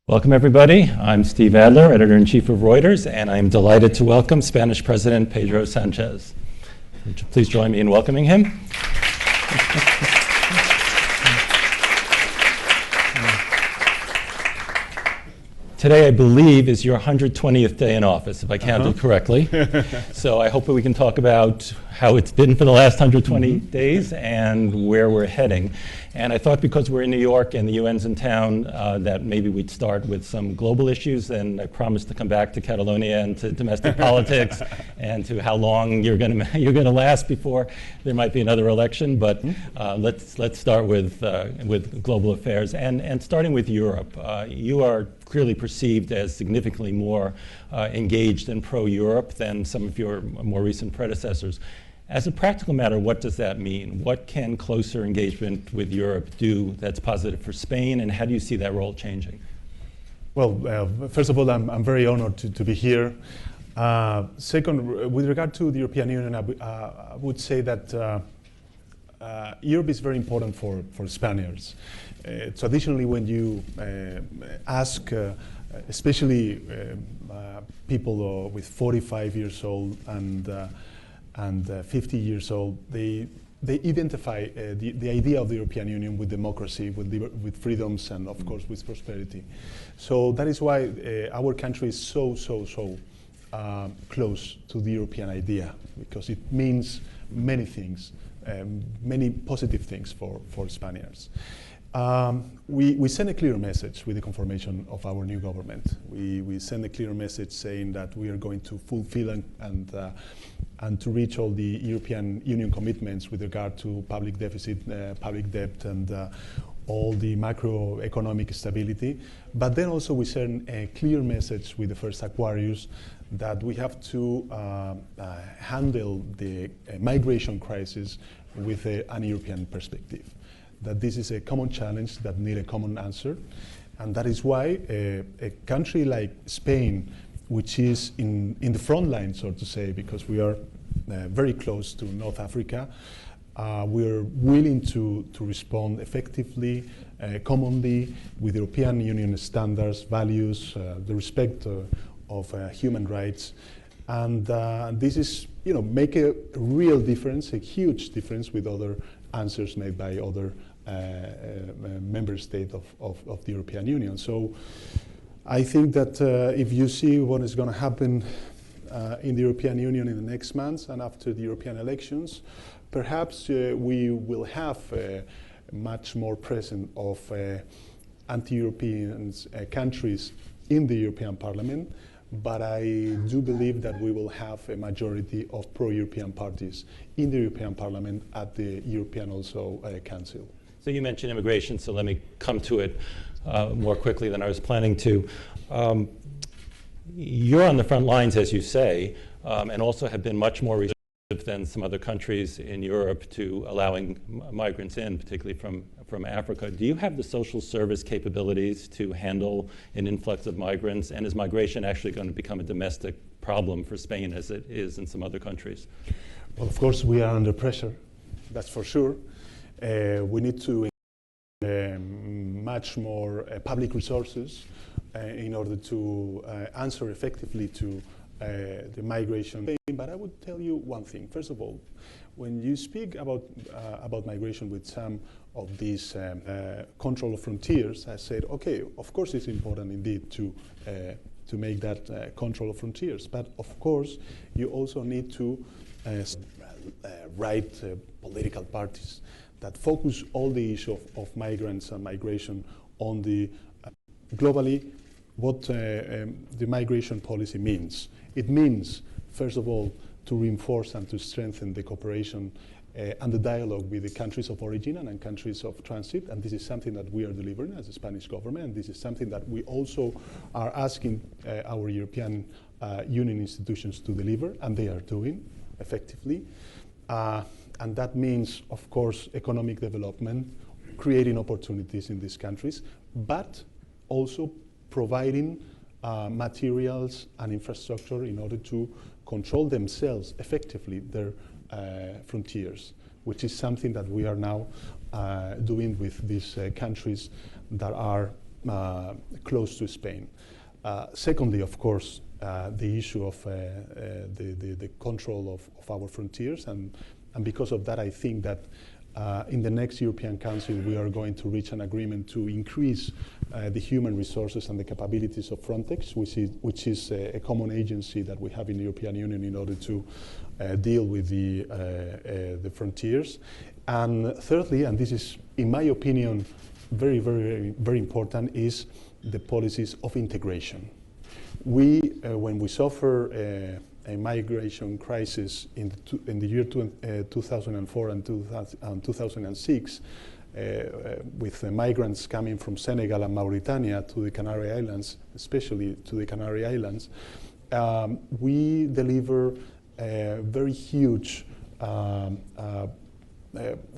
Welcome, everybody. I'm Steve Adler, editor-in-chief of Reuters, and I'm delighted to welcome Spanish President Pedro Sánchez. Would you please join me in welcoming him? Today, I believe, is your 120th day in office, if I counted correctly. So I hope that we can talk about how it's been for the last 120 days and where we're heading. And I thought because we're in New York and the UN's in town, that maybe we'd start with some global issues, and I promised to come back to Catalonia and to domestic politics and to how long you're gonna last before there might be another election. But let's start with global affairs and starting with Europe. You are clearly perceived as significantly more engaged and pro-Europe than some of your more recent predecessors. As a practical matter, what does that mean? What can closer engagement with Europe do that's positive for Spain, and how do you see that role changing? Well, first of all, I'm very honored to be here. Second, with regard to the European Union, I would say that Europe is very important for Spaniards. Traditionally, when you ask, especially people with 45 years old and 50 years old, they identify the idea of the European Union with democracy, with freedoms, and of course with prosperity. So that is why our country is so close to the European idea, because it means many things, many positive things for Spaniards. We send a clear message with the confirmation of our new government. We send a clear message saying that we are going to fulfill and to reach all the European Union commitments with regard to public deficit, public debt, and all the macroeconomic stability. But then also we send a clear message with the first Aquarius that we have to handle the migration crisis with an European perspective. That this is a common challenge that needs a common answer. And that is why a country like Spain, which is in the front line, so to say, because we are very close to North Africa, we're willing to respond effectively, commonly, with European Union standards, values, the respect of human rights. And this is, make a real difference, a huge difference with other answers made by other member states of the European Union. So I think that if you see what is going to happen in the European Union in the next months and after the European elections, perhaps we will have much more presence of anti-European countries in the European Parliament. But I do believe that we will have a majority of pro-European parties in the European Parliament at the European also Council. So you mentioned immigration, so let me come to it more quickly than I was planning to. You're on the front lines, as you say, and also have been much more restrictive than some other countries in Europe to allowing migrants in, particularly from Africa. Do you have the social service capabilities to handle an influx of migrants? And is migration actually going to become a domestic problem for Spain as it is in some other countries? Well, of course, we are under pressure, that's for sure. We need to much more public resources in order to answer effectively to the migration. But I would tell you one thing. First of all, when you speak about migration with some of these control of frontiers, I said, okay, of course it's important indeed to make that control of frontiers. But of course, you also need to write political parties that focus all the issue of migrants and migration on the globally what the migration policy means. It means, first of all, to reinforce and to strengthen the cooperation and the dialogue with the countries of origin and countries of transit, and this is something that we are delivering as the Spanish government, and this is something that we also are asking our European Union institutions to deliver, and they are doing effectively. And that means, of course, economic development, creating opportunities in these countries, but also providing materials and infrastructure in order to control themselves effectively their frontiers, which is something that we are now doing with these countries that are close to Spain. Secondly, of course, the issue of the control of our frontiers, and because of that, I think that in the next European Council, we are going to reach an agreement to increase the human resources and the capabilities of Frontex, which is a common agency that we have in the European Union in order to deal with the frontiers. And thirdly, and this is, in my opinion, very, very, very important, is the policies of integration. We, when we suffer a migration crisis in the year 2004 and 2006, with migrants coming from Senegal and Mauritania to the Canary Islands, especially to the Canary Islands, we deliver a very huge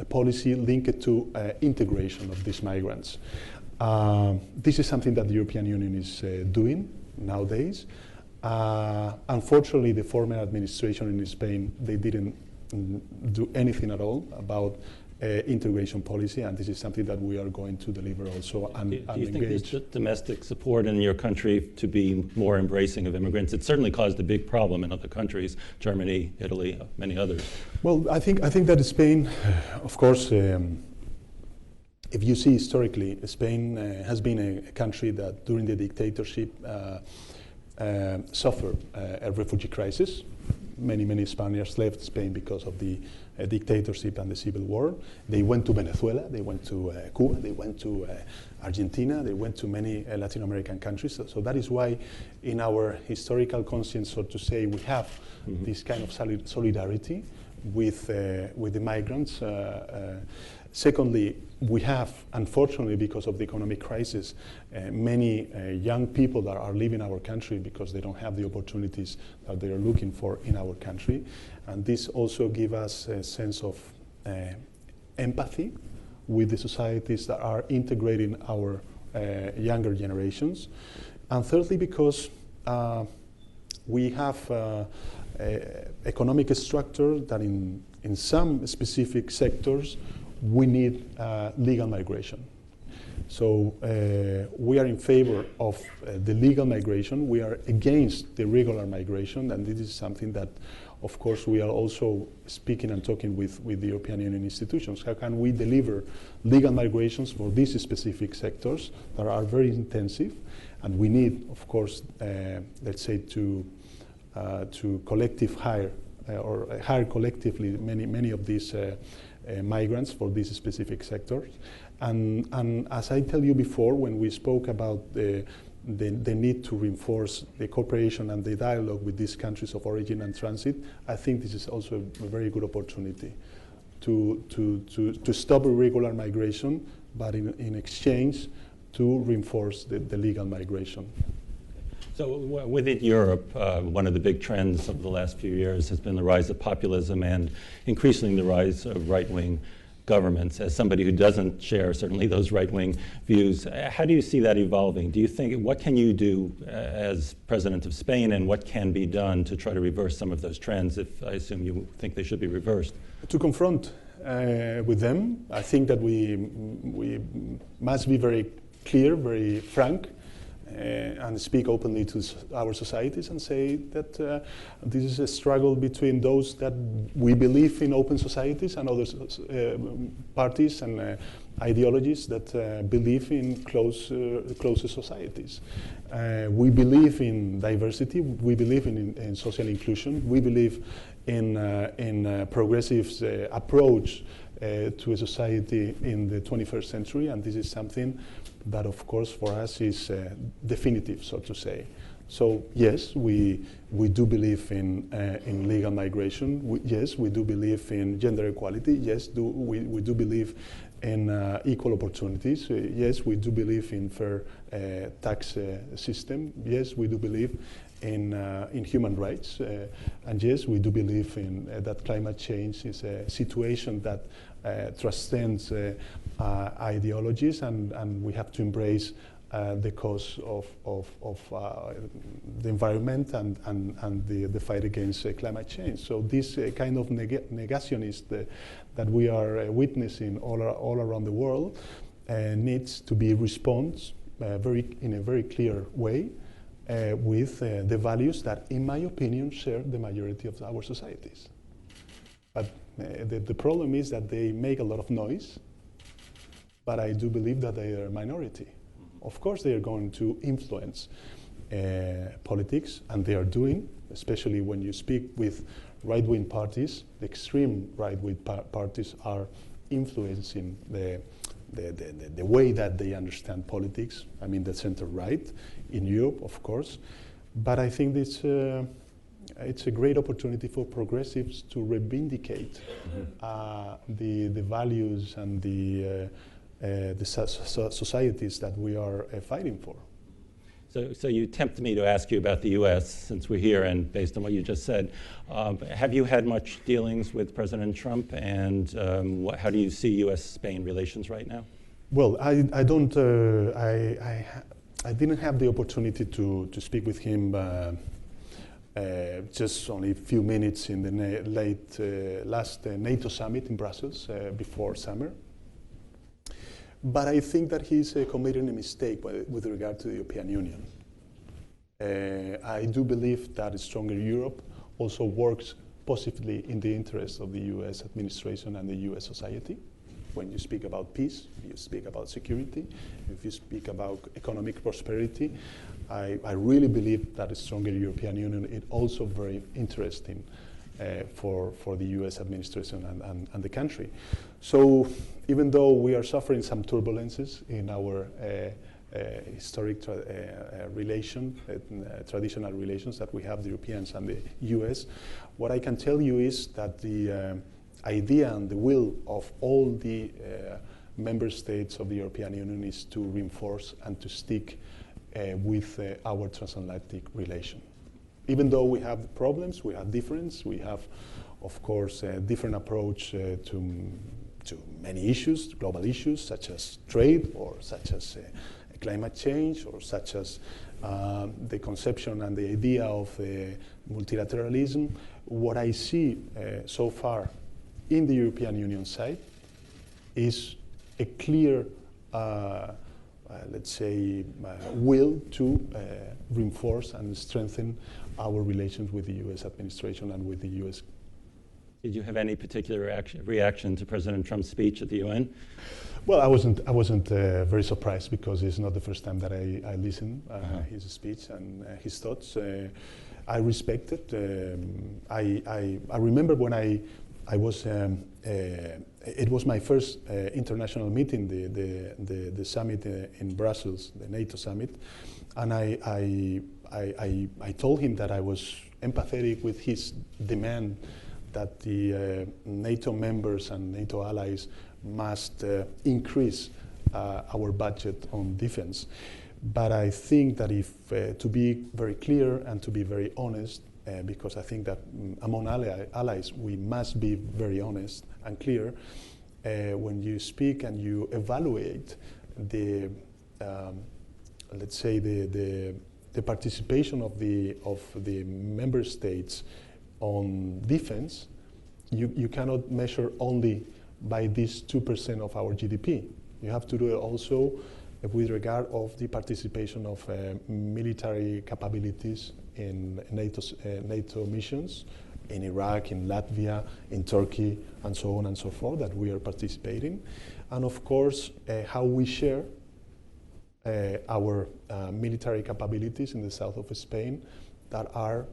policy linked to integration of these migrants. This is something that the European Union is doing nowadays. Unfortunately, the former administration in Spain, they didn't do anything at all about integration policy, and this is something that we are going to deliver also and engage. Do you think there's domestic support in your country to be more embracing of immigrants? It certainly caused a big problem in other countries, Germany, Italy, many others. Well, I think that Spain, of course, if you see historically, Spain has been a country that during the dictatorship suffered a refugee crisis. Many Spaniards left Spain because of the dictatorship and the civil war. They went to Venezuela, they went to Cuba, they went to Argentina, they went to many Latin American countries. So that is why in our historical conscience, so to say, we have this kind of solidarity with the migrants. Secondly, we have, unfortunately, because of the economic crisis, many young people that are leaving our country because they don't have the opportunities that they are looking for in our country. And this also gives us a sense of empathy with the societies that are integrating our younger generations. And thirdly, because we have economic structure that in some specific sectors we need legal migration. So we are in favor of the legal migration. We are against the regular migration, and this is something that, of course, we are also speaking and talking with the European Union institutions. How can we deliver legal migrations for these specific sectors that are very intensive? And we need, of course, let's say, to collective hire or hire collectively many of these migrants for these specific sectors. And as I tell you before, when we spoke about the need to reinforce the cooperation and the dialogue with these countries of origin and transit, I think this is also a very good opportunity to stop irregular migration, but in exchange to reinforce the legal migration. So within Europe, one of the big trends of the last few years has been the rise of populism and increasingly the rise of right-wing governments. As somebody who doesn't share certainly those right-wing views, how do you see that evolving? Do you think, what can you do as president of Spain, and what can be done to try to reverse some of those trends, if I assume you think they should be reversed? To confront with them, I think that we must be very clear, very frank, and speak openly to our societies and say that this is a struggle between those that we believe in open societies and other parties and ideologies that believe in closer societies. We believe in diversity, we believe in social inclusion, we believe in progressive approach to a society in the 21st century, and this is something that, of course, for us is definitive, so to say. So yes, we do believe in legal migration. Yes, we do believe in gender equality. Yes, we do believe in equal opportunities. Yes, we do believe in fair tax system. Yes, we do believe in human rights. And yes, we do believe in that climate change is a situation that transcends ideologies, and we have to embrace the cause of the environment and the fight against climate change. So this kind of negationist that we are witnessing all around the world needs to be responded in a very clear way with the values that, in my opinion, share the majority of our societies. But the problem is that they make a lot of noise, but I do believe that they are a minority. Of course, they are going to influence politics, and they are doing, especially when you speak with right-wing parties. The extreme right-wing parties are influencing the way that they understand politics. I mean, the center-right in Europe, of course. But I think it's a great opportunity for progressives to reivindicate the values and the societies that we are fighting for. So you tempt me to ask you about the U.S. since we're here, and based on what you just said. Have you had much dealings with President Trump, and how do you see U.S.-Spain relations right now? Well, I didn't have the opportunity to speak with him just only a few minutes in the last NATO summit in Brussels before summer. But I think that he's committing a mistake with regard to the European Union. I do believe that a stronger Europe also works positively in the interest of the US administration and the US society. When you speak about peace, you speak about security, if you speak about economic prosperity, I really believe that a stronger European Union is also very interesting for the US administration and the country. So even though we are suffering some turbulences in our historic traditional relations that we have, the Europeans and the US, what I can tell you is that the idea and the will of all the member states of the European Union is to reinforce and to stick with our transatlantic relation. Even though we have problems, we have difference, we have, of course, a different approach to many issues, global issues, such as trade, or such as climate change, or such as the conception and the idea of multilateralism. What I see so far in the European Union side is a clear, let's say, will to reinforce and strengthen our relations with the US administration and with the US. Did you have any particular reaction to President Trump's speech at the UN? Well, I wasn't very surprised, because it's not the first time that I listen his speech and his thoughts. I respect it. I remember when I was, it was my first international meeting, the summit in Brussels, the NATO summit, and I told him that I was empathetic with his demand that the NATO members and NATO allies must increase our budget on defense. But I think that if, to be very clear and to be very honest, because I think that among allies we must be very honest and clear, when you speak and you evaluate the, let's say, the participation of the member states on defense, you cannot measure only by this 2% of our GDP. You have to do it also with regard of the participation of military capabilities in NATO missions, in Iraq, in Latvia, in Turkey, and so on and so forth, that we are participating. And of course, how we share our military capabilities in the south of Spain that are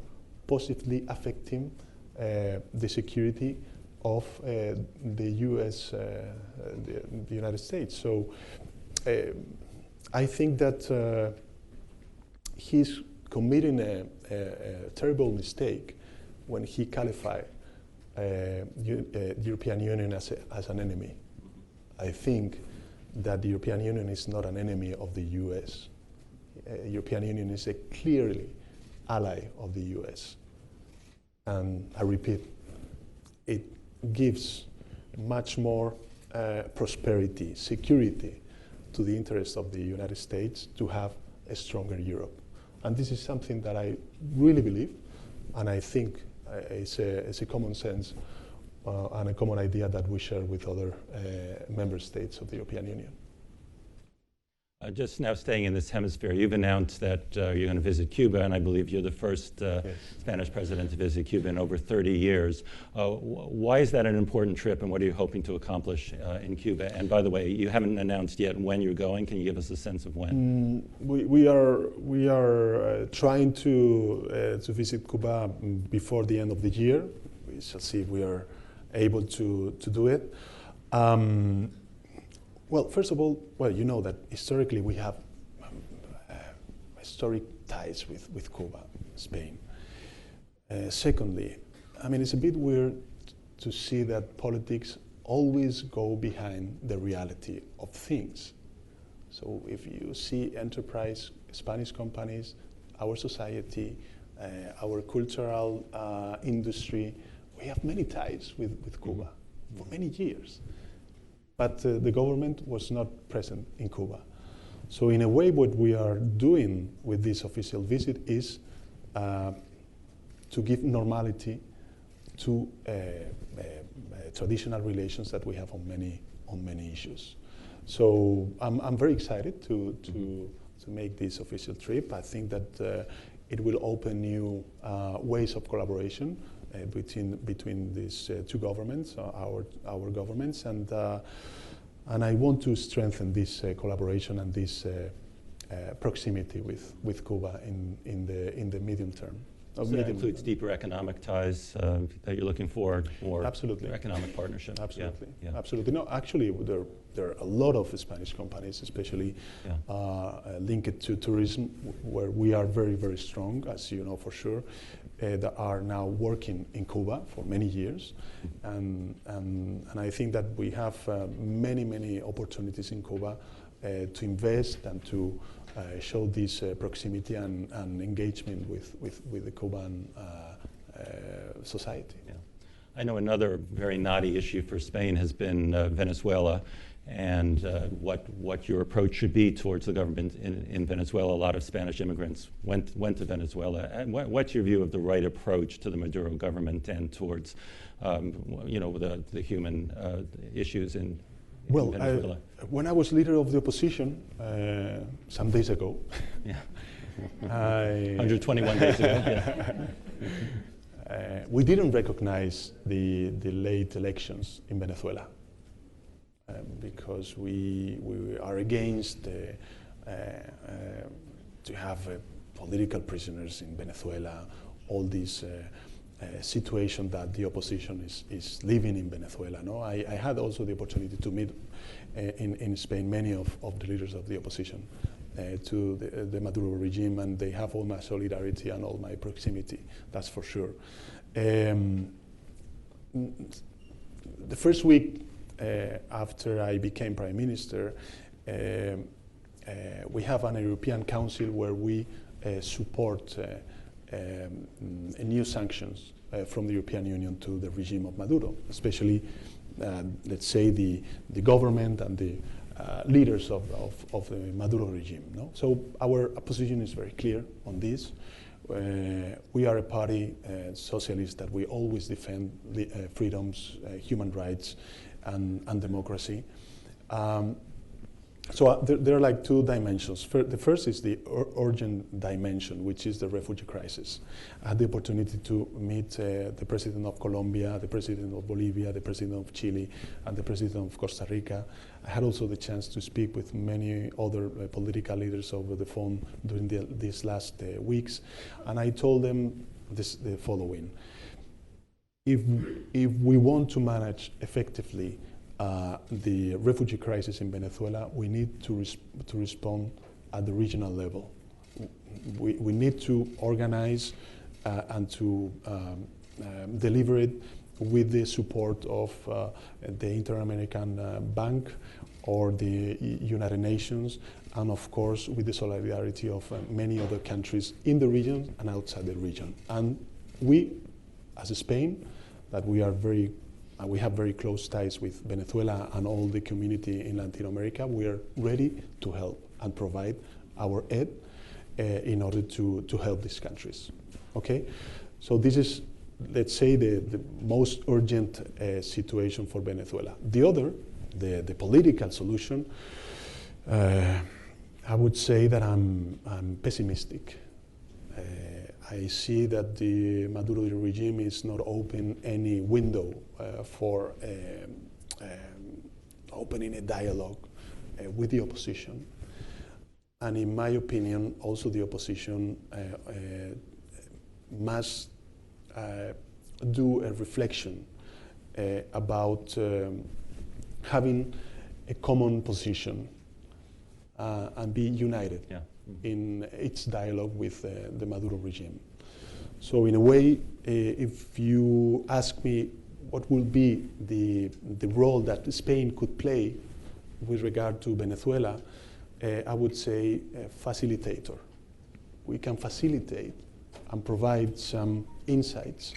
positively affecting the security of the US, the United States. So I think that he's committing a terrible mistake when he qualified the European Union as an enemy. I think that the European Union is not an enemy of the US. European Union is a clearly ally of the US. And I repeat, it gives much more prosperity, security to the interests of the United States to have a stronger Europe. And this is something that I really believe, and I think it's a common sense and a common idea that we share with other member states of the European Union. Just now staying in this hemisphere, you've announced that you're going to visit Cuba, and I believe you're the first Spanish president to visit Cuba in over 30 years. Why is that an important trip, and what are you hoping to accomplish in Cuba? And by the way, you haven't announced yet when you're going. Can you give us a sense of when? We are trying to visit Cuba before the end of the year. We shall see if we are able to do it. Well, first of all, you know that historically we have historic ties with Cuba, Spain. Secondly, I mean, it's a bit weird to see that politics always go behind the reality of things. So if you see enterprise, Spanish companies, our society, our cultural industry, we have many ties with Cuba for many years. But the government was not present in Cuba. So in a way, what we are doing with this official visit is to give normality to traditional relations that we have on many issues. So I'm very excited to make this official trip. I think that it will open new ways of collaboration between these two governments, our governments, and I want to strengthen this collaboration and this proximity with Cuba in the medium term. So that includes deeper economic ties that you're looking for, or absolutely economic partnership. Absolutely, yeah. Absolutely. No, actually, there are a lot of Spanish companies, especially linked to tourism, where we are very, very strong, as you know for sure, that are now working in Cuba for many years, and I think that we have many opportunities in Cuba to invest and to show this proximity and engagement with the Cuban society. Yeah. I know another very knotty issue for Spain has been Venezuela, and what your approach should be towards the government in Venezuela. A lot of Spanish immigrants went to Venezuela. And what's your view of the right approach to the Maduro government and towards the human issues in Venezuela? When I was leader of the opposition some days ago, 121 days ago, we didn't recognize the late elections in Venezuela because we are against to have political prisoners in Venezuela, all these situation that the opposition is living in Venezuela. No? I had also the opportunity to meet in Spain many of the leaders of the opposition to the Maduro regime, and they have all my solidarity and all my proximity, that's for sure. The first week after I became Prime Minister, we have an European Council where we support new sanctions from the European Union to the regime of Maduro, especially, let's say, the government and the leaders of the Maduro regime. No? So our position is very clear on this. We are a party, socialist, that we always defend the, freedoms, human rights, and democracy. So there are like two dimensions. The first is the urgent dimension, which is the refugee crisis. I had the opportunity to meet the president of Colombia, the president of Bolivia, the president of Chile, and the president of Costa Rica. I had also the chance to speak with many other political leaders over the phone during these last weeks, and I told them the following. If we want to manage effectively the refugee crisis in Venezuela, we need to respond at the regional level. We need to organize and to deliver it with the support of the Inter-American Bank or the United Nations, and of course with the solidarity of many other countries in the region and outside the region. And we, as Spain, that we have very close ties with Venezuela and all the community in Latin America. We are ready to help and provide our aid in order to help these countries. Okay, so this is, let's say, the most urgent situation for Venezuela. The other, the political solution, I would say that I'm pessimistic. I see that the Maduro regime is not open any window for opening a dialogue with the opposition. And in my opinion, also the opposition must do a reflection about having a common position and be united in its dialogue with the Maduro regime. So in a way, if you ask me what will be the role that Spain could play with regard to Venezuela, I would say a facilitator. We can facilitate and provide some insights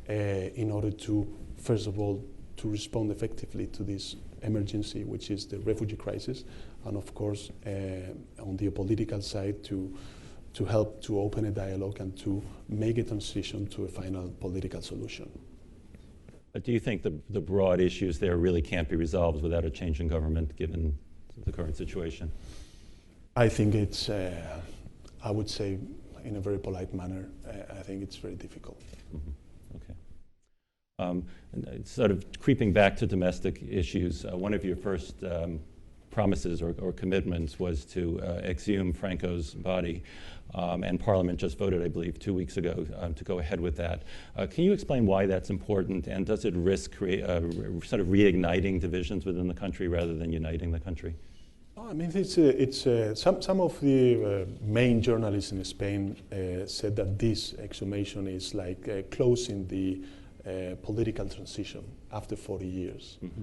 in order to, first of all, to respond effectively to this emergency, which is the refugee crisis, and of course, on the political side, to help to open a dialogue and to make a transition to a final political solution. Do you think the broad issues there really can't be resolved without a change in government, given the current situation? I think it's, I would say, in a very polite manner, I think it's very difficult. Mm-hmm. Okay. And sort of creeping back to domestic issues, one of your first promises or commitments was to exhume Franco's body, and Parliament just voted, I believe, 2 weeks ago to go ahead with that. Can you explain why that's important, and does it risk sort of reigniting divisions within the country rather than uniting the country? Oh, I mean, some of the main journalists in Spain said that this exhumation is like closing the political transition after 40 years. Mm-hmm.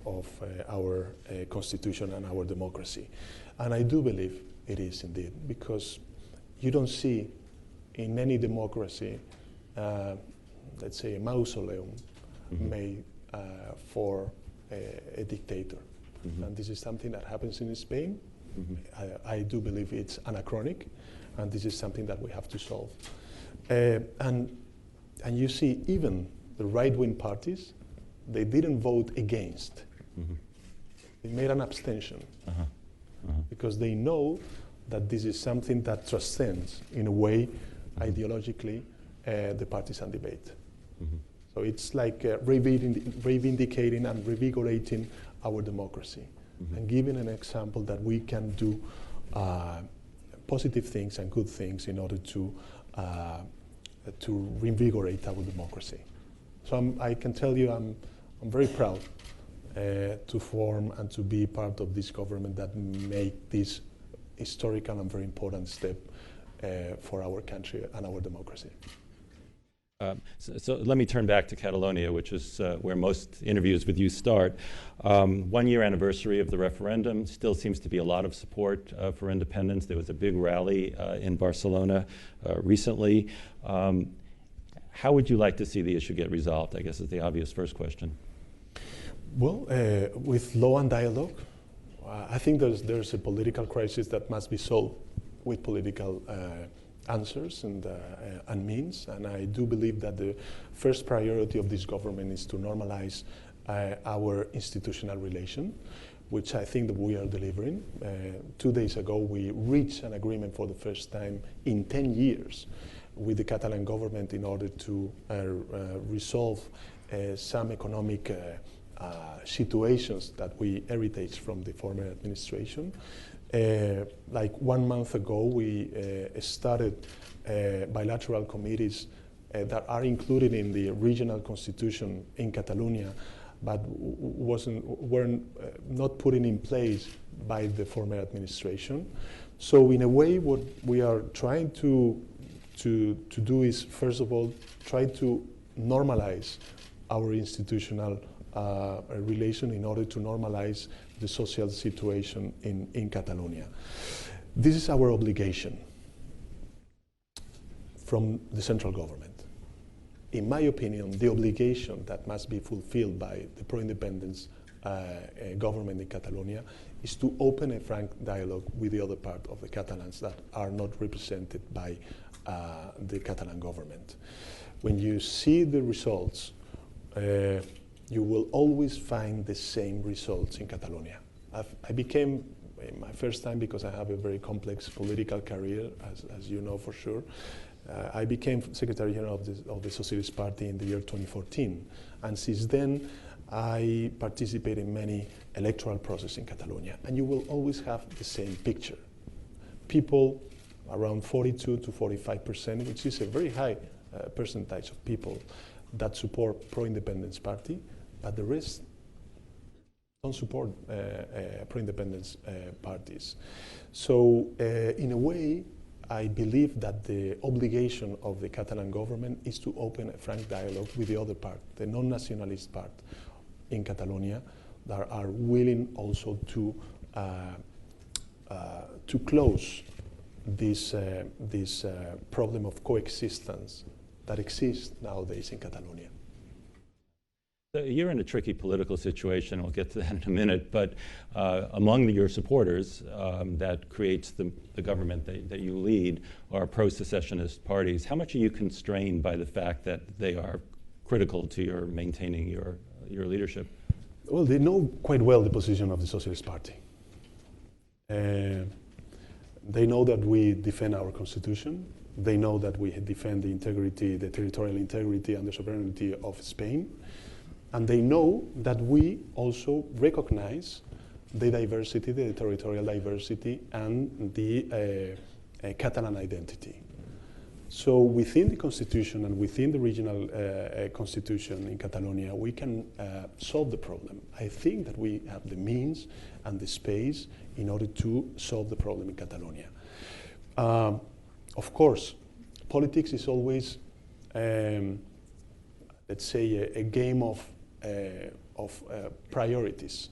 Of our constitution and our democracy. And I do believe it is indeed, because you don't see in any democracy, let's say, a mausoleum mm-hmm. made for a dictator. Mm-hmm. And this is something that happens in Spain. Mm-hmm. I do believe it's anachronic, and this is something that we have to solve. And you see even the right-wing parties, they didn't vote against. Mm-hmm. They made an abstention because they know that this is something that transcends, in a way, ideologically, the partisan debate. Mm-hmm. So it's like reivindicating and revigorating our democracy and giving an example that we can do positive things and good things in order to reinvigorate our democracy. So I can tell you I'm very proud to form and to be part of this government that make this historical and very important step for our country and our democracy. So let me turn back to Catalonia, which is where most interviews with you start. 1 year anniversary of the referendum, still seems to be a lot of support for independence. There was a big rally in Barcelona recently. How would you like to see the issue get resolved, I guess is the obvious first question. Well, with law and dialogue, I think there's a political crisis that must be solved with political answers and means. And I do believe that the first priority of this government is to normalize our institutional relation, which I think that we are delivering. 2 days ago, we reached an agreement for the first time in 10 years with the Catalan government in order to resolve some economic situations that we heritage from the former administration. Like 1 month ago, we started bilateral committees that are included in the regional constitution in Catalonia, but weren't not put in place by the former administration. So in a way, what we are trying to do is, first of all, try to normalize our institutional relation in order to normalize the social situation in Catalonia. This is our obligation from the central government. In my opinion, the obligation that must be fulfilled by the pro-independence government in Catalonia is to open a frank dialogue with the other part of the Catalans that are not represented by the Catalan government. When you see the results, you will always find the same results in Catalonia. I became my first time, because I have a very complex political career, as you know for sure. I became Secretary General of the Socialist Party in the year 2014, and since then I participate in many electoral processes in Catalonia, and you will always have the same picture. People around 42 to 45%, which is a very high percentage of people that support pro-independence party, but the rest don't support pro-independence parties. So in a way, I believe that the obligation of the Catalan government is to open a frank dialogue with the other part, the non-nationalist part in Catalonia, that are willing also to close this problem of coexistence that exists nowadays in Catalonia. So you're in a tricky political situation, we'll get to that in a minute, but among your supporters that creates the government that you lead are pro-secessionist parties. How much are you constrained by the fact that they are critical to your maintaining your leadership? Well, they know quite well the position of the Socialist Party. They know that we defend our constitution. They know that we defend the integrity, the territorial integrity and the sovereignty of Spain. And they know that we also recognize the diversity, the territorial diversity, and the Catalan identity. So within the constitution and within the regional constitution in Catalonia, we can solve the problem. I think that we have the means and the space in order to solve the problem in Catalonia. Of course, politics is always, let's say, a game of priorities.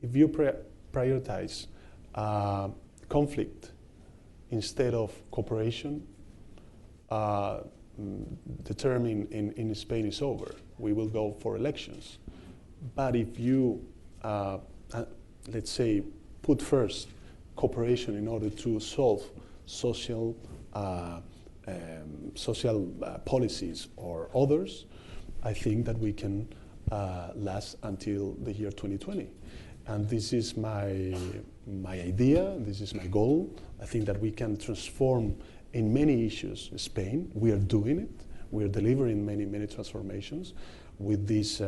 If you prioritize conflict instead of cooperation, the term in Spain is over. We will go for elections. But if you, let's say, put first cooperation in order to solve social policies or others, I think that we can last until the year 2020. And this is my idea, this is my goal. I think that we can transform in many issues Spain. We are doing it. We are delivering many transformations with this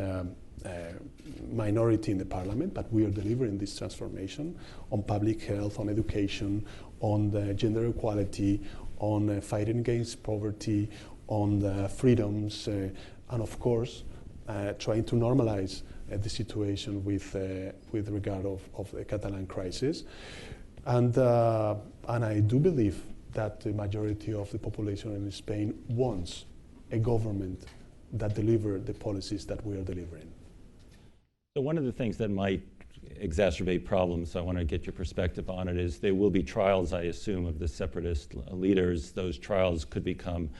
minority in the parliament, but we are delivering this transformation on public health, on education, on the gender equality, on fighting against poverty, on the freedoms, and of course, trying to normalize the situation with regard of the Catalan crisis. And I do believe that the majority of the population in Spain wants a government that delivers the policies that we are delivering. So one of the things that might exacerbate problems, I want to get your perspective on it, is there will be trials, I assume, of the separatist leaders. Those trials could become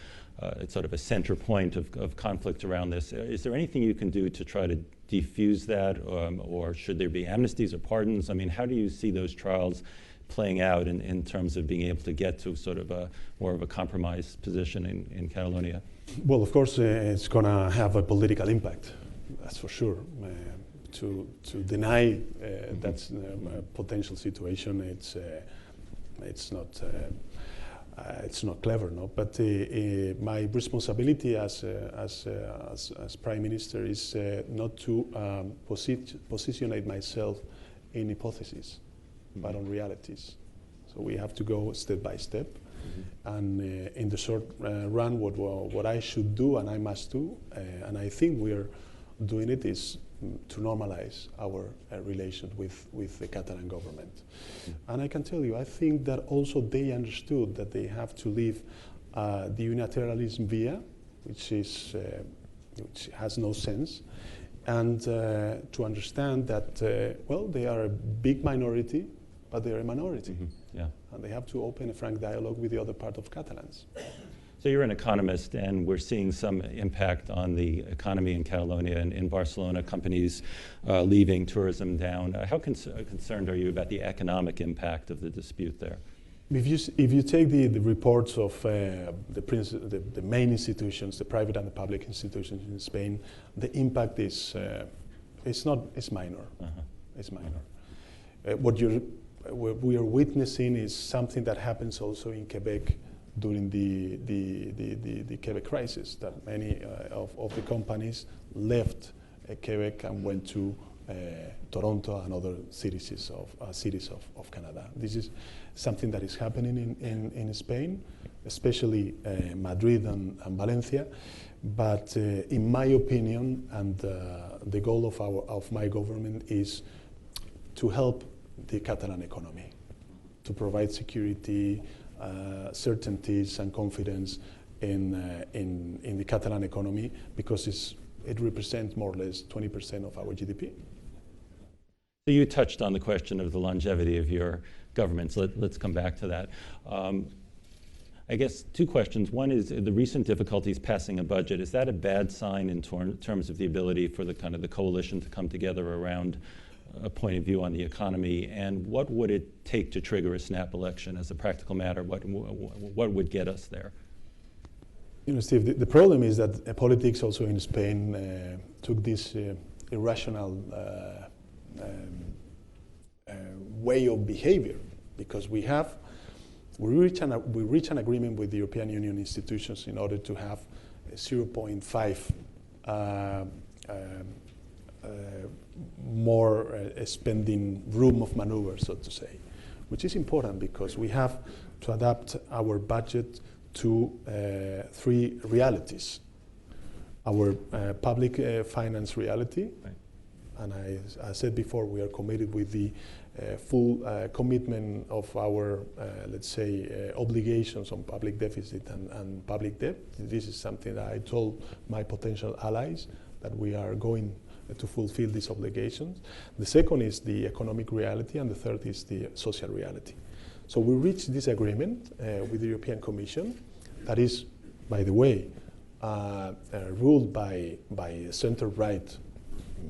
sort of a center point of conflict around this. Is there anything you can do to try to defuse that, or should there be amnesties or pardons? I mean, how do you see those trials playing out in terms of being able to get to sort of a more of a compromise position in Catalonia? Well, of course, it's going to have a political impact, that's for sure. To deny that potential situation, it's not clever, no. But my responsibility as Prime Minister is not to positionate myself in hypotheses, but on realities. So we have to go step by step, and in the short run, what I should do and I must do, and I think we are doing it, is to normalize our relation with the Catalan government. And I can tell you, I think that also they understood that they have to leave the unilateralism via, which has no sense, and to understand that, well, they are a big minority, but they are a minority. Yeah. And they have to open a frank dialogue with the other part of Catalans. So you're an economist, and we're seeing some impact on the economy in Catalonia and in Barcelona, companies leaving, tourism down. How concerned are you about the economic impact of the dispute there? If you take the reports of the main institutions, the private and the public institutions in Spain, the impact is minor. It's minor. What you're what we are witnessing is something that happens also in Quebec during the Quebec crisis, that many of the companies left Quebec and went to Toronto and other cities of Canada. This is something that is happening in Spain, especially Madrid and Valencia. But in my opinion, and the goal of my government is to help the Catalan economy, to provide security, certainties and confidence in the Catalan economy, because it represents more or less 20% of our GDP. So you touched on the question of the longevity of your government, so let's come back to that. I guess two questions. One is the recent difficulties passing a budget. Is that a bad sign in terms of the ability for the kind of the coalition to come together around a point of view on the economy? And what would it take to trigger a snap election as a practical matter? What would get us there? You know, Steve, the problem is that politics also in Spain took this irrational way of behavior, because we reach an agreement with the European Union institutions in order to have a 0.5 more spending room of maneuver, so to say, which is important because we have to adapt our budget to three realities. Our public finance reality, right. And I said before, we are committed with the full commitment of our, let's say, obligations on public deficit and public debt. This is something that I told my potential allies, that we are going to fulfill these obligations. The second is the economic reality, and the third is the social reality. So we reached this agreement with the European Commission, that is, by the way, ruled by center-right.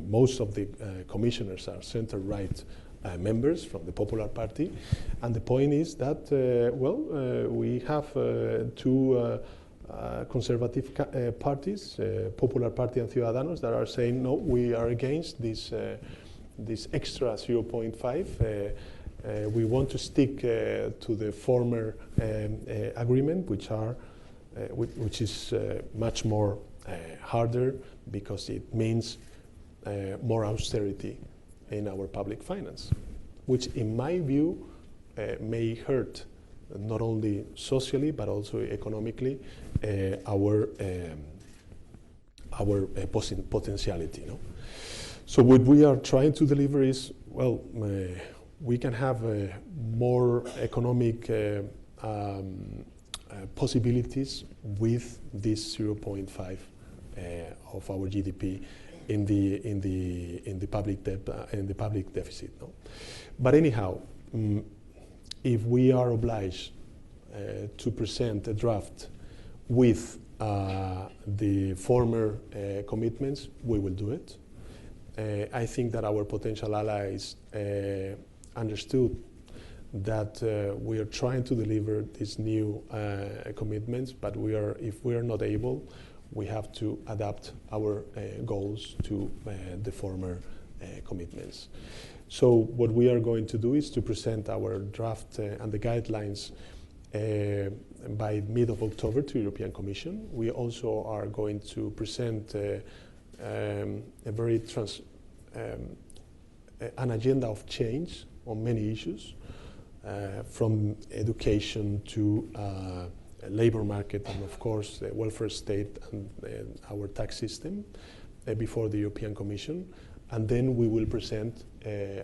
Most of the commissioners are center-right members from the Popular Party, and the point is that, we have two conservative parties, Popular Party and Ciudadanos, that are saying, no, we are against this extra 0.5. We want to stick to the former agreement, which is much more harder, because it means more austerity in our public finance, which in my view may hurt not only socially but also economically our potentiality. No? So what we are trying to deliver is, we can have more economic possibilities with this 0.5 of our GDP in the public debt, in the public deficit. No? But anyhow, if we are obliged to present a draft with the former commitments, we will do it. I think that our potential allies understood that we are trying to deliver these new commitments, but if we are not able, we have to adapt our goals to the former commitments. So what we are going to do is to present our draft and the guidelines by mid of October to European Commission. We also are going to present an agenda of change on many issues, from education to labor market, and of course the welfare state and our tax system before the European Commission, and then we will present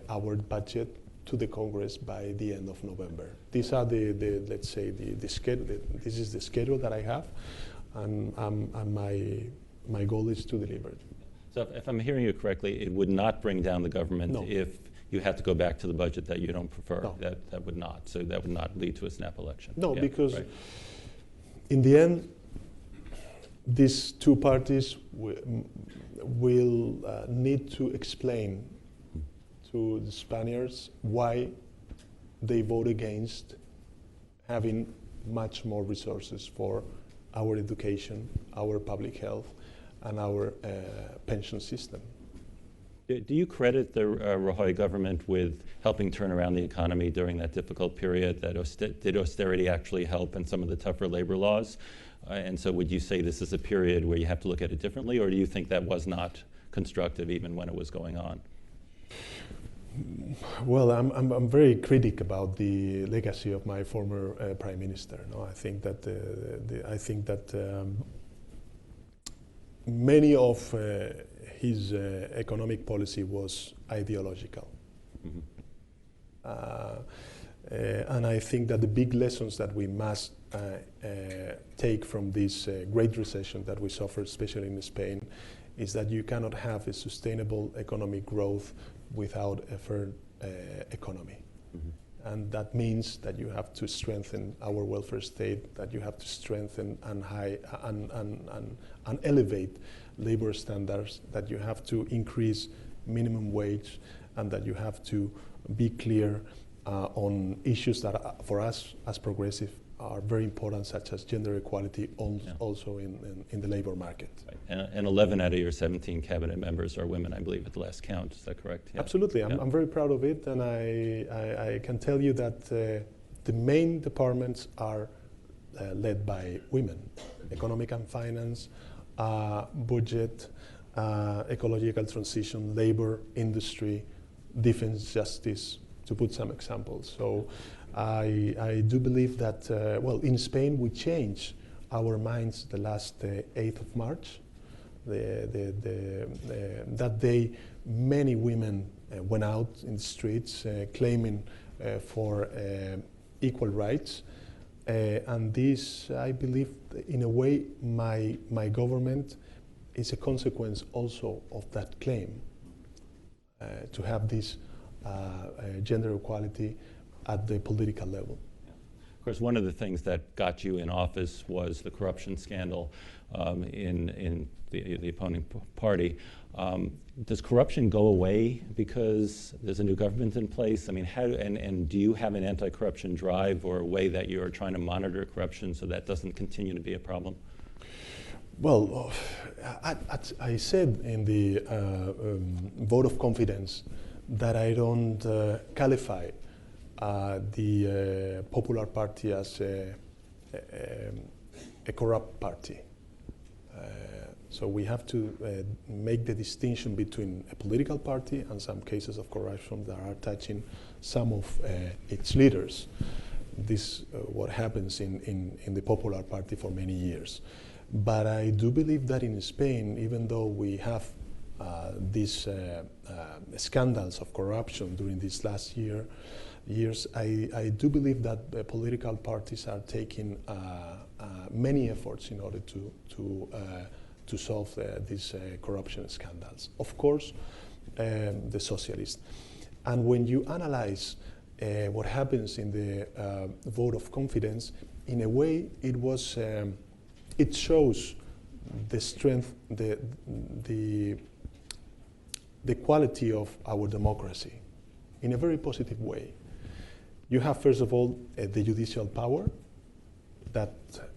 our budget to the Congress by the end of November. These are let's say the schedule. This is the schedule that I have, and my goal is to deliver it. So if I'm hearing you correctly, it would not bring down the government if you had to go back to the budget that you don't prefer. No. That would not. So that would not lead to a snap election. No, because in the end, these two parties will need to explain to the Spaniards why they vote against having much more resources for our education, our public health, and our pension system. Do you credit the Rajoy government with helping turn around the economy during that difficult period? Did austerity actually help in some of the tougher labor laws? And so would you say this is a period where you have to look at it differently, or do you think that was not constructive even when it was going on? Well, I'm very critic about the legacy of my former prime minister. No, I think that many of his economic policy was ideological. Mm-hmm. And I think that the big lessons that we must take from this great recession that we suffered, especially in Spain, is that you cannot have a sustainable economic growth without a fair economy. Mm-hmm. And that means that you have to strengthen our welfare state, that you have to strengthen and elevate labor standards, that you have to increase minimum wage, and that you have to be clear on issues that are, for us as progressive are very important, such as gender equality, also in the labor market. Right. And 11 out of your 17 cabinet members are women, I believe, at the last count. Is that correct? Yeah. Absolutely. I'm very proud of it, and I can tell you that the main departments are led by women: economic and finance, budget, ecological transition, labor, industry, defense, justice, to put some examples. So I do believe that, well, in Spain we changed our minds the last 8th of March. That day, many women went out in the streets claiming for equal rights. And this, I believe, in a way, my government is a consequence also of that claim, to have this gender equality at the political level. Of course, one of the things that got you in office was the corruption scandal in the opposing party. Does corruption go away because there's a new government in place? I mean, and do you have an anti-corruption drive or a way that you're trying to monitor corruption so that doesn't continue to be a problem? Well, I said in the vote of confidence that I don't qualify the Popular Party as a corrupt party. So we have to make the distinction between a political party and some cases of corruption that are touching some of its leaders. This what happens in the Popular Party for many years. But I do believe that in Spain, even though we have these scandals of corruption during these last years, I do believe that political parties are taking many efforts in order to solve these corruption scandals. Of course, the socialists. And when you analyze what happens in the vote of confidence, in a way, it shows the strength, the quality of our democracy in a very positive way. You have, first of all, the judicial power that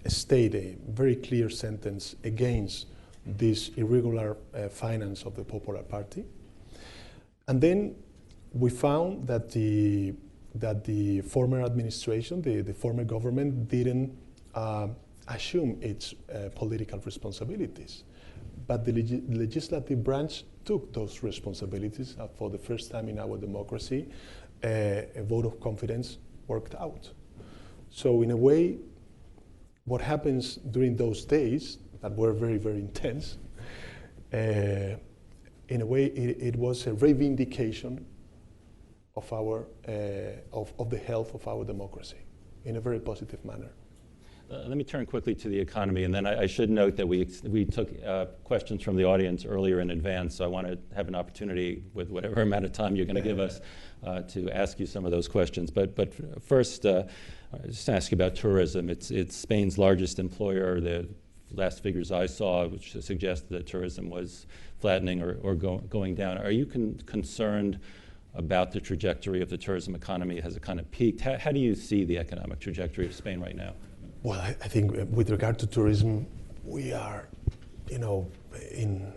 state a very clear sentence against this irregular finance of the Popular Party. And then we found that the former administration, the former government, didn't assume its political responsibilities. But the legislative branch took those responsibilities. For the first time in our democracy, a vote of confidence worked out. So in a way, what happens during those days that were very, very intense, in a way, it was a reivindication of our of the health of our democracy in a very positive manner. Let me turn quickly to the economy, and then I should note that we took questions from the audience earlier in advance, so I want to have an opportunity with whatever amount of time you're going to give us to ask you some of those questions. But first, just to ask you about tourism. It's Spain's largest employer. The last figures I saw, which suggest that tourism was flattening or going down. Are you concerned about the trajectory of the tourism economy? Has it kind of peaked? How do you see the economic trajectory of Spain right now? Well, I think with regard to tourism, we are, in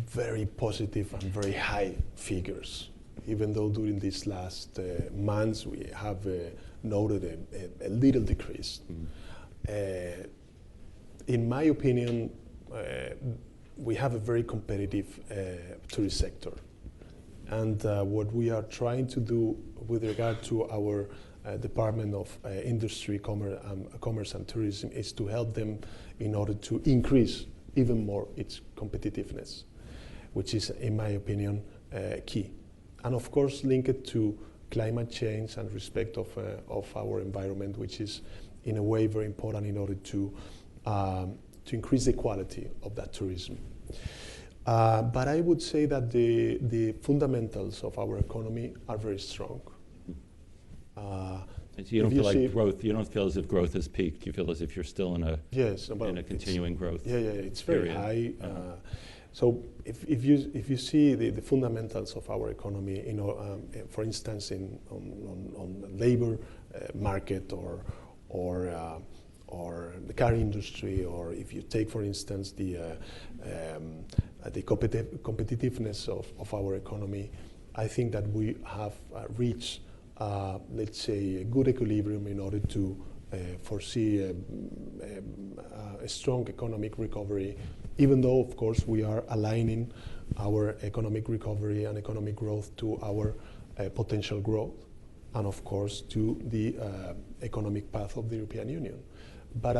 very positive and very high figures, even though during these last months we have noted a little decrease. In my opinion, we have a very competitive tourist sector. And what we are trying to do with regard to our Department of Industry, Commerce and Tourism is to help them in order to increase even more its competitiveness, which is, in my opinion, key. And of course, linked to climate change and respect of our environment, which is in a way very important in order to increase the quality of that tourism. But I would say that the fundamentals of our economy are very strong. So you don't feel like growth, you don't feel as if growth has peaked, you feel as if you're still in a, yes, well, in a continuing growth. Yeah, it's very high. So if you see the fundamentals of our economy, you know, for instance, on the labor market or the car industry, or if you take, for instance, the competitiveness of our economy, I think that we have reached, let's say, a good equilibrium in order to foresee a strong economic recovery, even though, of course, we are aligning our economic recovery and economic growth to our potential growth, and of course to the economic path of the European Union. But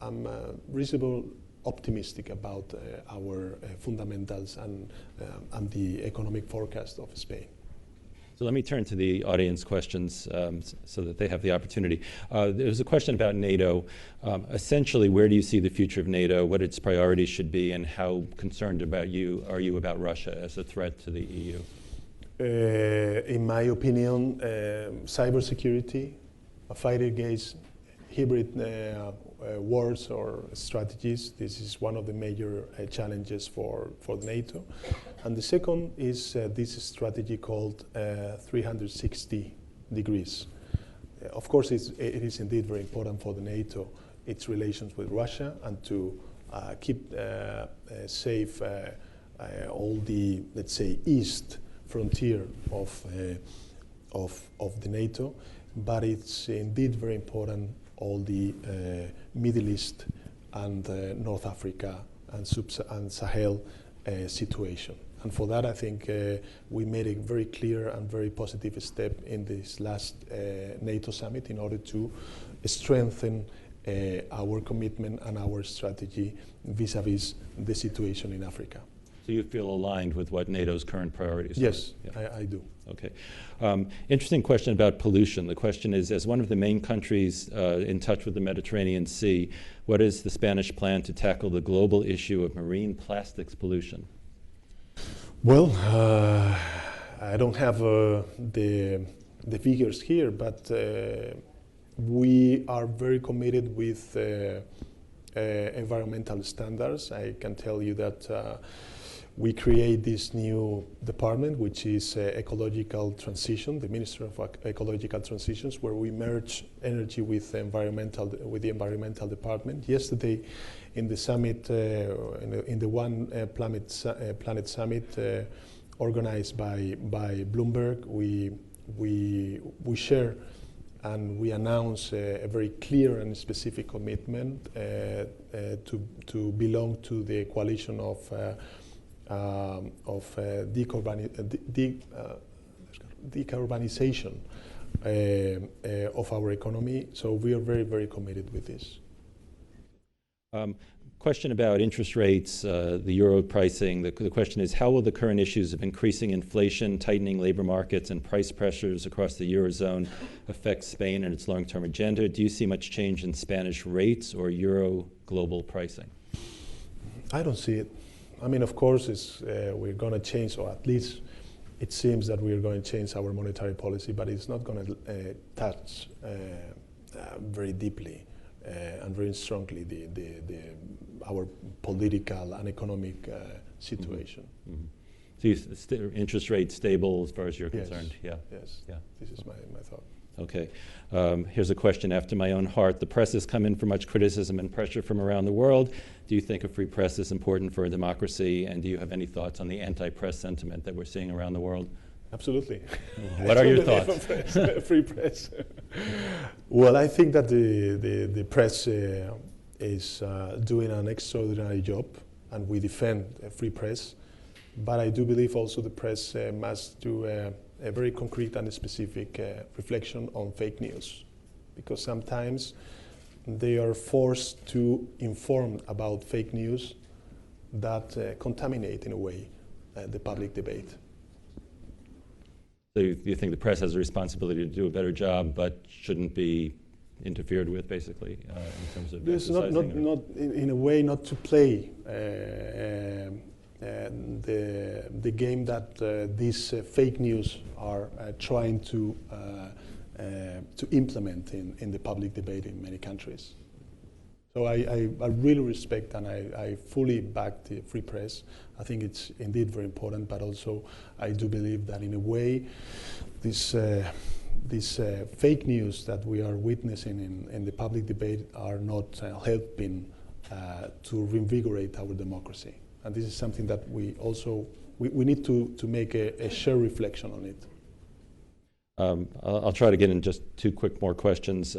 I'm reasonably optimistic about our fundamentals and the economic forecast of Spain. So let me turn to the audience questions so that they have the opportunity. There's a question about NATO. Essentially, where do you see the future of NATO, what its priorities should be, and how concerned are you about Russia as a threat to the EU? In my opinion, cybersecurity, a fight against hybrid wars or strategies. This is one of the major challenges for NATO. And the second is this strategy called 360 degrees. Of course, it is indeed very important for the NATO, its relations with Russia, and to keep safe all the, let's say, east frontier of the NATO. But it's indeed very important all the Middle East and North Africa and Sahel situation. And for that, I think we made a very clear and very positive step in this last NATO summit in order to strengthen our commitment and our strategy vis-a-vis the situation in Africa. So you feel aligned with what NATO's current priorities are? Yes, I do. Okay. Interesting question about pollution. The question is, as one of the main countries in touch with the Mediterranean Sea, what is the Spanish plan to tackle the global issue of marine plastics pollution? Well, I don't have the figures here, but we are very committed with environmental standards. I can tell you that we create this new department, which is ecological transition, the Minister of Ecological Transitions, where we merge energy with the environmental department. Yesterday, in the summit, in the One Planet Summit, organized by Bloomberg, we share and we announce a very clear and specific commitment to belong to the coalition of decarbonization of our economy. So we are very, very committed with this. Question about interest rates, the euro pricing. The question is, how will the current issues of increasing inflation, tightening labor markets, and price pressures across the eurozone affect Spain and its long-term agenda? Do you see much change in Spanish rates or euro global pricing? I don't see it. I mean, of course, we're going to change, or at least it seems that we're going to change our monetary policy, but it's not going to touch very deeply and very strongly our political and economic situation. Mm-hmm. So interest rates stable as far as you're concerned? Yes. Yeah. This is my thought. Okay. Here's a question after my own heart. The press has come in for much criticism and pressure from around the world. Do you think a free press is important for a democracy? And do you have any thoughts on the anti-press sentiment that we're seeing around the world? Absolutely. What are your thoughts? Free press. Well, I think that the press is doing an extraordinary job, and we defend a free press. But I do believe also the press must do a very concrete and specific reflection on fake news, because sometimes they are forced to inform about fake news that contaminate, in a way, the public debate. So you think the press has a responsibility to do a better job, but shouldn't be interfered with, basically, in terms of There's not in a way, not to play the game that these fake news are trying to implement in the public debate in many countries. So I really respect and I fully back the free press. I think it's indeed very important, but also I do believe that in a way this fake news that we are witnessing in the public debate are not helping to reinvigorate our democracy. And this is something that we also, we need to make a shared reflection on it. I'll try to get in just two quick more questions.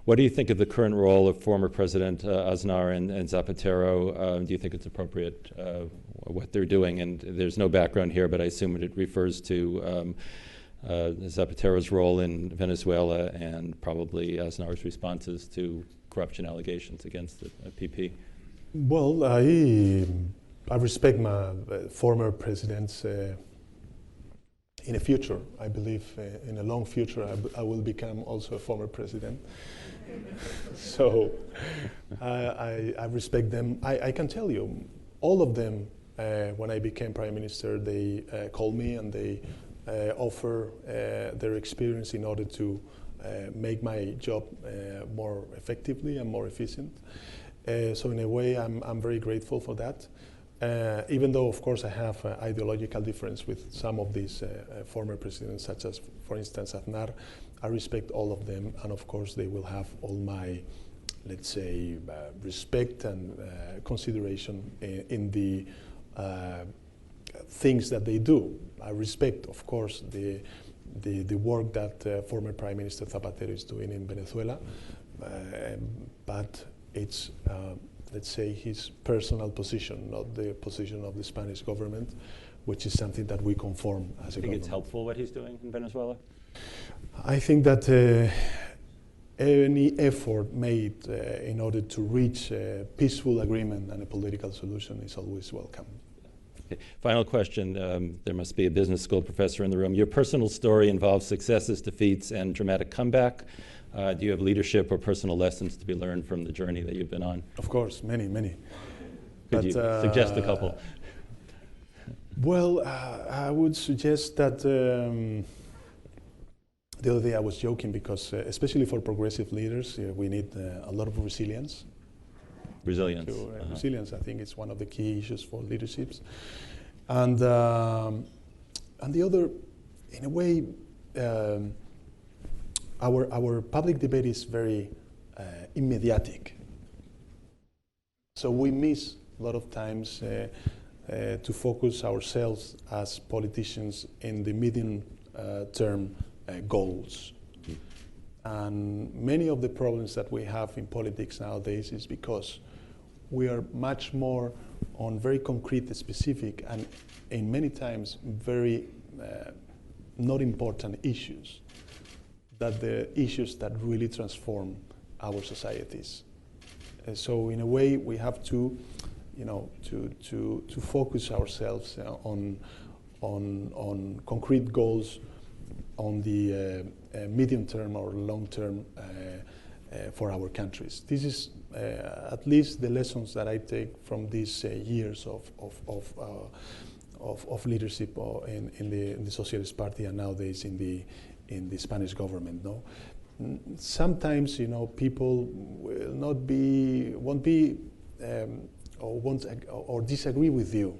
What do you think of the current role of former President Aznar and Zapatero? Do you think it's appropriate what they're doing? And there's no background here, but I assume it refers to Zapatero's role in Venezuela and probably Aznar's responses to corruption allegations against the PP. Well, I respect my former presidents. In the future, I believe in a long future, I will become also a former president. So I respect them. I can tell you, all of them, when I became prime minister, they called me and they offer their experience in order to make my job more effectively and more efficient. So in a way, I'm very grateful for that. Even though, of course, I have ideological difference with some of these former presidents, such as, for instance, Aznar, I respect all of them, and of course, they will have all my, let's say, respect and consideration in the things that they do. I respect, of course, the work that former Prime Minister Zapatero is doing in Venezuela, but it's let's say, his personal position, not the position of the Spanish government, which is something that we conform as a government. Do you think it's helpful what he's doing in Venezuela? I think that any effort made in order to reach a peaceful agreement and a political solution is always welcome. Okay. Final question. There must be a business school professor in the room. Your personal story involves successes, defeats, and dramatic comeback. Do you have leadership or personal lessons to be learned from the journey that you've been on? Of course, many, many. Could you suggest a couple? Well, I would suggest that the other day I was joking because, especially for progressive leaders, we need a lot of resilience. Resilience. Resilience, I think, is one of the key issues for leaderships. And the other, in a way, our public debate is very immediatic. So we miss a lot of times to focus ourselves as politicians in the medium term goals. And many of the problems that we have in politics nowadays is because we are much more on very concrete, specific, and in many times very not important issues, that the issues that really transform our societies. So in a way, we have to, to focus ourselves on concrete goals, on the medium term or long term for our countries. This is at least the lessons that I take from these years of leadership in the Socialist Party and nowadays in the Spanish government. No, sometimes people will won't be or disagree with you,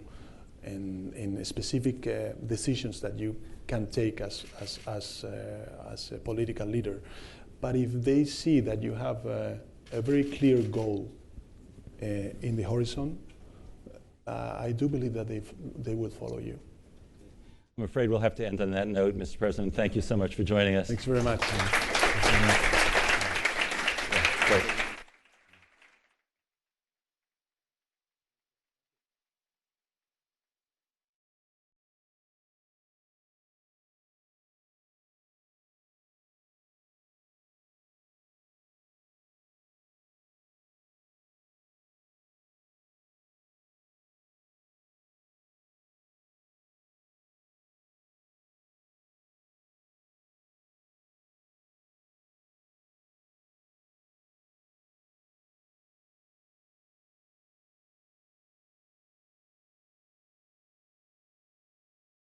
in specific decisions that you can take as a political leader. But if they see that you have a very clear goal in the horizon, I do believe that they will follow you. I'm afraid we'll have to end on that note, Mr. President. Thank you so much for joining us. Thanks very much.